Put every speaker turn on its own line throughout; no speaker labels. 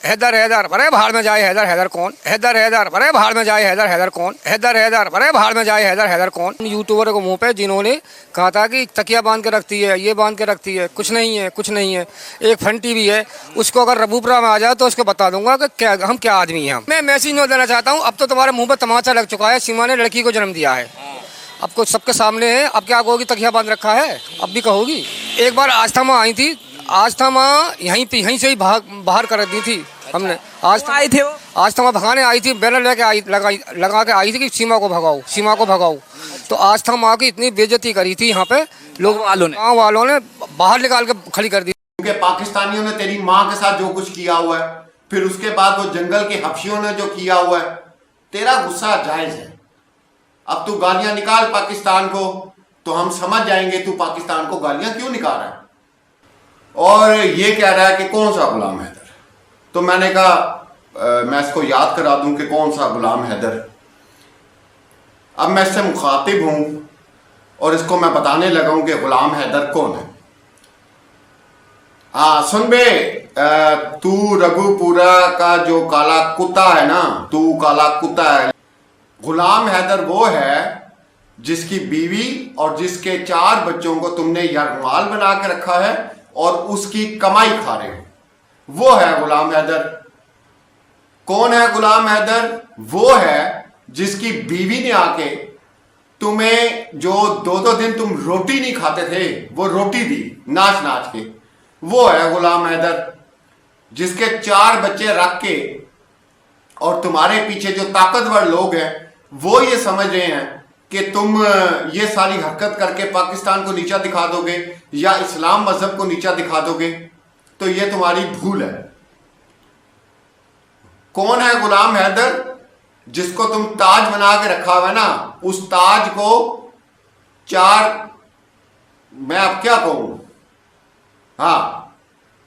हैदर हैदर अरे भाड़ में जाए हैदर हैदर कौन, हैदर हैदर अरे भाड़ में जाए हैदर हैदर कौन, हैदर हैदर अरे भाड़ में जाए हैदर हैदर कौन। यूट्यूबर को मुंह पे जिन्होंने कहा था कि तकिया बांध के रखती है, ये बांध के रखती है, कुछ नहीं है कुछ नहीं है। एक फन टीवी है, उसको अगर रबूपुरा में आ जाए तो उसको बता दूंगा कि क्या हम क्या आदमी हैं। मैं मैसेज नहीं देना चाहता हूँ, अब तो तुम्हारे मुँह पर तमाचा लग चुका है। सीमा ने लड़की को जन्म दिया है, अब कुछ सबके सामने है, अब क्या कहोगी तकिया बांध रखा है, अब भी कहोगी। एक बार आस्था माँ आई थी, आस्था माँ यहीं से ही बाहर कर दी थी हमने। आज
आए थे वो,
आज तो मैं भगाने आई थी, बैनर लेके आई लगा के आई थी कि सीमा को भगाओ, सीमा को भगाओ। तो आज था माँ की इतनी बेइज्जती करी थी यहाँ पे लोग गाँव वालों ने बाहर निकाल के खड़ी कर दी।
क्योंकि पाकिस्तानियों ने तेरी माँ के साथ जो कुछ किया हुआ है, फिर उसके बाद वो जंगल के हफ्शियों ने जो किया हुआ है, तेरा गुस्सा जायज है। अब तू गालियां निकाल पाकिस्तान को तो हम समझ जाएंगे तू पाकिस्तान को गालियां क्यों निकाल रहा है। और ये कह रहा है कि कौन सा गुलाम हैदर, तो मैंने कहा मैं इसको याद करा दूं कि कौन सा गुलाम हैदर। अब मैं इससे मुखातिब हूं और इसको मैं बताने लगा हूं कि गुलाम हैदर कौन है। हाँ सुन बे, तू रघुपुरा का जो काला कुत्ता है ना, तू काला कुत्ता है। गुलाम हैदर वो है जिसकी बीवी और जिसके 4 बच्चों को तुमने यरगमाल बना के रखा है और उसकी कमाई खा रहे हो, वो है गुलाम हैदर। कौन है गुलाम हैदर? वो है जिसकी बीवी ने आके तुम्हें जो 2-2 दिन तुम रोटी नहीं खाते थे, वो रोटी दी नाच नाच के, वो है गुलाम हैदर। जिसके 4 बच्चे रख के और तुम्हारे पीछे जो ताकतवर लोग हैं वो ये समझ रहे हैं कि तुम ये सारी हरकत करके पाकिस्तान को नीचा दिखा दोगे या इस्लाम मजहब को नीचा दिखा दोगे, तो ये तुम्हारी भूल है। कौन है गुलाम हैदर? जिसको तुम ताज बना के रखा हुआ है ना, उस ताज को 4, मैं अब क्या कहूं, हाँ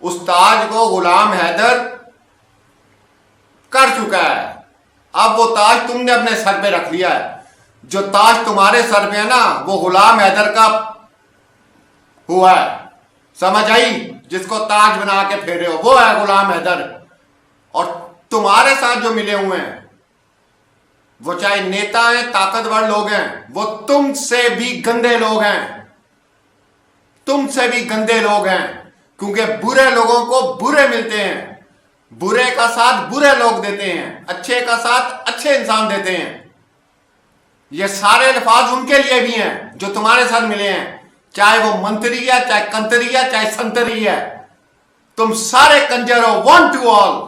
उस ताज को गुलाम हैदर कर चुका है। अब वो ताज तुमने अपने सर पे रख लिया है। जो ताज तुम्हारे सर पे है ना, वो गुलाम हैदर का हुआ है, समझ आई? जिसको ताज बना के फेरे हो वो है गुलाम हैदर। और तुम्हारे साथ जो मिले हुए हैं वो चाहे नेता हैं, ताकतवर लोग हैं, वो तुमसे भी गंदे लोग हैं, तुमसे भी गंदे लोग हैं। क्योंकि बुरे लोगों को बुरे मिलते हैं, बुरे का साथ बुरे लोग देते हैं, अच्छे का साथ अच्छे इंसान देते हैं। ये सारे अल्फाज उनके लिए भी हैं जो तुम्हारे साथ मिले हैं, चाहे वो मंत्री है, चाहे कंतरी है, चाहे संतरी है, तुम सारे कंजर हो, वन टू ऑल।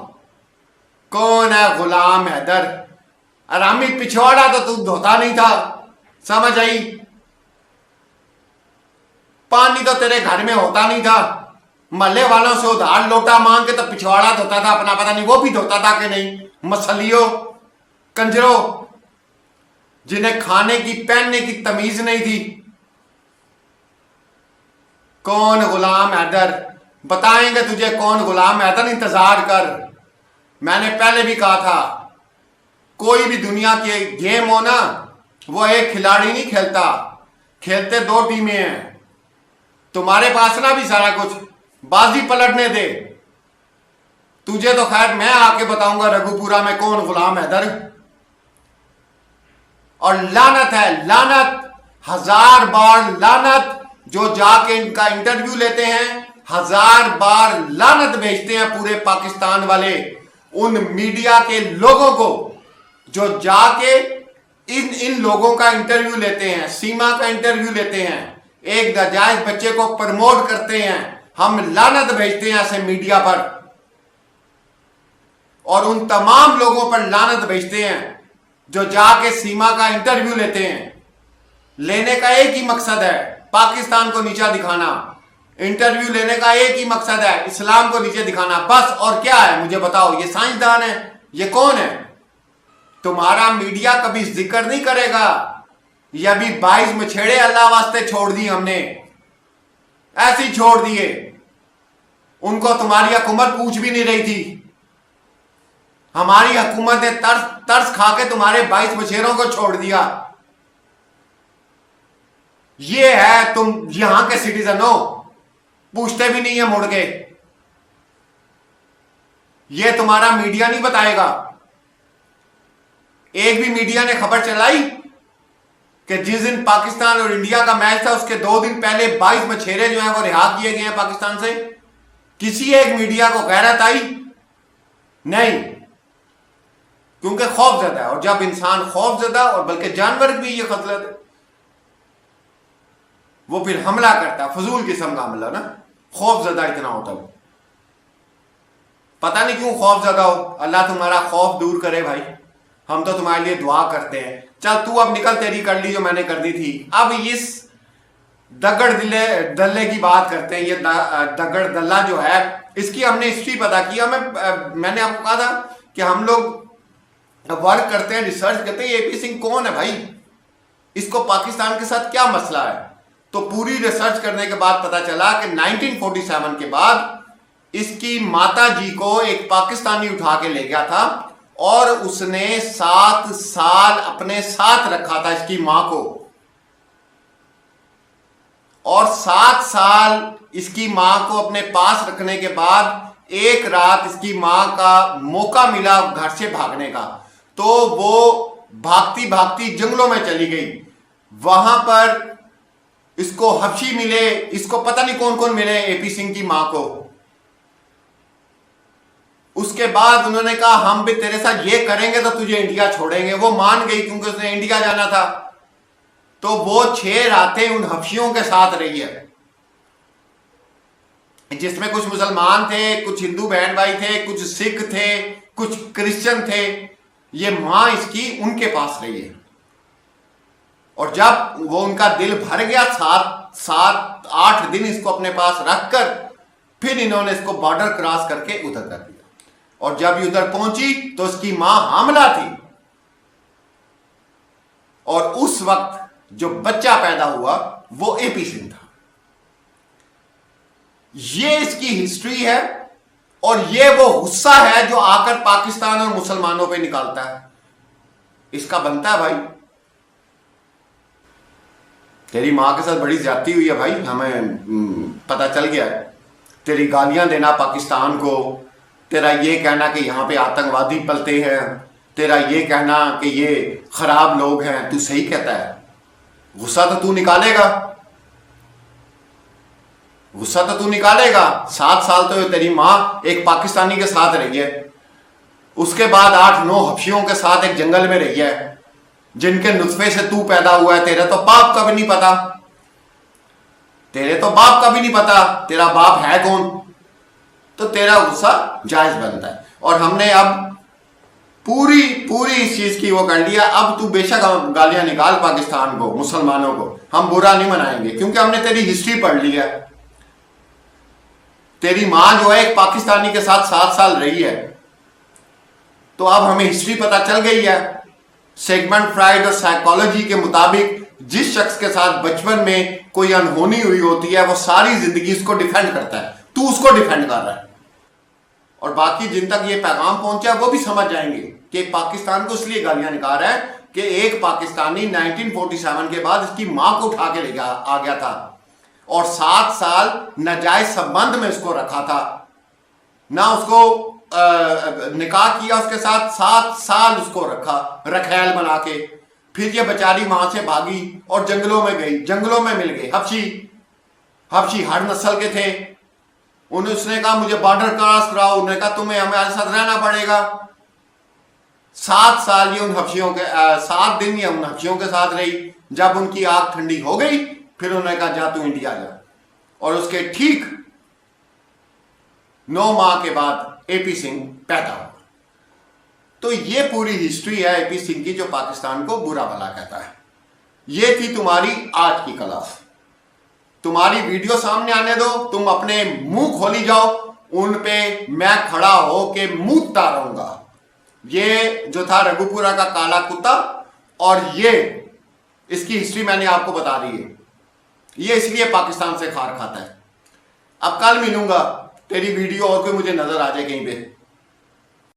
कौन है गुलाम हैदर? आरामी पिछवाड़ा तो तू धोता नहीं था, समझ आई? पानी तो तेरे घर में होता नहीं था, महल्ले वालों से उधार लोटा मांग के तो पिछवाड़ा धोता था अपना, पता नहीं वो भी धोता था कि नहीं। मसलियों, कंजरों, जिन्हें खाने की पहनने की तमीज नहीं थी। कौन गुलाम हैदर? बताएंगे तुझे कौन गुलाम हैदर, इंतजार कर। मैंने पहले भी कहा था, कोई भी दुनिया के गेम हो ना, वो एक खिलाड़ी नहीं खेलता, खेलते 2 टीमें हैं। तुम्हारे पास ना भी सारा कुछ, बाजी पलटने दे। तुझे तो खैर मैं आके बताऊंगा रघुपुरा में कौन गुलाम हैदर। और लानत है, लानत, 1000 बार लानत। जो जाके इनका इंटरव्यू लेते हैं, 1000 बार लानत भेजते हैं पूरे पाकिस्तान वाले उन मीडिया के लोगों को जो जाके इन लोगों का इंटरव्यू लेते हैं, सीमा का इंटरव्यू लेते हैं, एक नाजायज बच्चे को प्रमोट करते हैं। हम लानत भेजते हैं ऐसे मीडिया पर, और उन तमाम लोगों पर लानत भेजते हैं जो जाके सीमा का इंटरव्यू लेते हैं। लेने का एक ही मकसद है, पाकिस्तान को नीचा दिखाना। इंटरव्यू लेने का एक ही मकसद है, इस्लाम को नीचे दिखाना, बस। और क्या है मुझे बताओ? ये साइंसदान है? ये कौन है? तुम्हारा मीडिया कभी जिक्र नहीं करेगा। ये अभी 22 मछेड़े अल्लाह वास्ते छोड़ दी हमने, ऐसे ही छोड़ दिए। उनको तुम्हारी हुकूमत पूछ भी नहीं रही थी। हमारी हुकूमत ने तरस खा के तुम्हारे 22 मछेरों को छोड़ दिया। ये है तुम यहां के सिटीजन हो, पूछते भी नहीं है मुड़ के। ये तुम्हारा मीडिया नहीं बताएगा। एक भी मीडिया ने खबर चलाई कि जिस दिन पाकिस्तान और इंडिया का मैच था उसके 2 दिन पहले 22 मछेरे जो हैं वो रिहा किए गए हैं पाकिस्तान से? किसी एक मीडिया को गैरत आई? नहीं, क्योंकि खौफजदा है। और जब इंसान खौफजदा, और बल्कि जानवर भी ये खतरत है, वो फिर हमला करता है, फजूल किस्म का हमला ना, खौफजदा इतना होता है। पता नहीं क्यों खौफजदा हो। अल्लाह तुम्हारा खौफ दूर करे भाई, हम तो तुम्हारे लिए दुआ करते हैं। चल तू अब निकल, तेरी कर ली जो मैंने कर दी थी। अब इस दगड़ दल्ले की बात करते हैं। ये दगड़ दल्ला जो है, इसकी हमने हिस्ट्री पता की। मैंने आपको कहा था कि हम लोग वर्क करते हैं, रिसर्च करते हैं, एपी सिंह कौन है भाई, इसको पाकिस्तान के साथ क्या मसला है। तो पूरी रिसर्च करने के बाद पता चला कि 1947 के बाद इसकी माता जी को एक पाकिस्तानी उठा के ले गया था और उसने 7 साल अपने साथ रखा था इसकी मां को। और 7 साल इसकी मां को अपने पास रखने के बाद एक रात इसकी मां का मौका मिला घर से भागने का, तो वो भागती भागती जंगलों में चली गई। वहां पर इसको हबशी मिले, इसको पता नहीं कौन कौन मिले एपी सिंह की मां को। उसके बाद उन्होंने कहा हम भी तेरे साथ ये करेंगे तो तुझे इंडिया छोड़ेंगे। वो मान गई क्योंकि उसने इंडिया जाना था। तो वो 6 रातें उन हबशियों के साथ रही है, जिसमें कुछ मुसलमान थे, कुछ हिंदू बहन भाई थे, कुछ सिख थे, कुछ क्रिश्चियन थे। ये मां इसकी उनके पास रही है। और जब वो उनका दिल भर गया, 7-8 दिन इसको अपने पास रखकर फिर इन्होंने इसको बॉर्डर क्रॉस करके उधर कर दिया। और जब ये उधर पहुंची तो उसकी मां हामला थी। और उस वक्त जो बच्चा पैदा हुआ वो एपी सिंह था। ये इसकी हिस्ट्री है। और ये वो गुस्सा है जो आकर पाकिस्तान और मुसलमानों पे निकालता है। इसका बनता है भाई। तेरी मां के साथ बड़ी ज्यादती हुई है भाई, हमें पता चल गया है। तेरी गालियां देना पाकिस्तान को, तेरा ये कहना कि यहां पे आतंकवादी पलते हैं, तेरा ये कहना कि ये खराब लोग हैं, तू सही कहता है। गुस्सा तो तू निकालेगा, गुस्सा तो तू निकालेगा। 7 साल तो तेरी मां एक पाकिस्तानी के साथ रही है, उसके बाद 8-9 हबशियों के साथ एक जंगल में रही है, जिनके नुत्फे से तू पैदा हुआ है। तेरे तो बाप का भी नहीं पता, तेरे तो बाप का भी नहीं पता तेरा बाप है कौन। तो तेरा गुस्सा जायज बनता है। और हमने अब पूरी इस चीज की वो कर लिया। अब तू बेशक गालियां निकाल पाकिस्तान को, मुसलमानों को, हम बुरा नहीं मनाएंगे, क्योंकि हमने तेरी हिस्ट्री पढ़ ली है। तेरी मां जो है एक पाकिस्तानी के साथ 7 साल रही है। तो अब हमें हिस्ट्री पता चल गई है। सेगमेंट फ्राइड और साइकोलॉजी के मुताबिक जिस शख्स के साथ बचपन में कोई अनहोनी हुई होती है वो सारी जिंदगी उसको डिफेंड करता है। तू उसको डिफेंड कर रहा है। और बाकी जिन तक ये पैगाम पहुंचा वो भी समझ जाएंगे कि पाकिस्तान को इसलिए गालियां निकाल रहा है कि एक पाकिस्तानी 1947 के बाद इसकी मां को उठा के ले आ गया था और 7 साल नाजायज संबंध में उसको रखा था, ना उसको निकाह किया उसके साथ, 7 साल उसको रखा रखैल बना के। फिर ये बेचारी वहां से भागी और जंगलों में गई, जंगलों में मिल गए हबशी हर नस्ल के थे। उसने कहा मुझे बॉर्डर क्रॉस कराओ, उन्होंने कहा तुम्हें हमारे साथ रहना पड़ेगा। 7 साल ये उन हबशियों के 7 दिन ये उन हबशियों के साथ रही। जब उनकी आग ठंडी हो गई फिर उन्होंने कहा जा तू इंडिया जा। और उसके ठीक 9 माह के बाद एपी सिंह पैदा हुआ। तो ये पूरी हिस्ट्री है एपी सिंह की, जो पाकिस्तान को बुरा भला कहता है। ये थी तुम्हारी आज की क्लास। तुम्हारी वीडियो सामने आने दो, तुम अपने मुंह खोली जाओ, उन पे मैं खड़ा हो के मूतता रहूंगा। ये जो था रघुपुरा का काला कुत्ता, और ये इसकी हिस्ट्री मैंने आपको बता दी है। ये इसलिए पाकिस्तान से खार खाता है। अब कल मिलूंगा, तेरी वीडियो और कोई मुझे नजर आ जाए कहीं पे।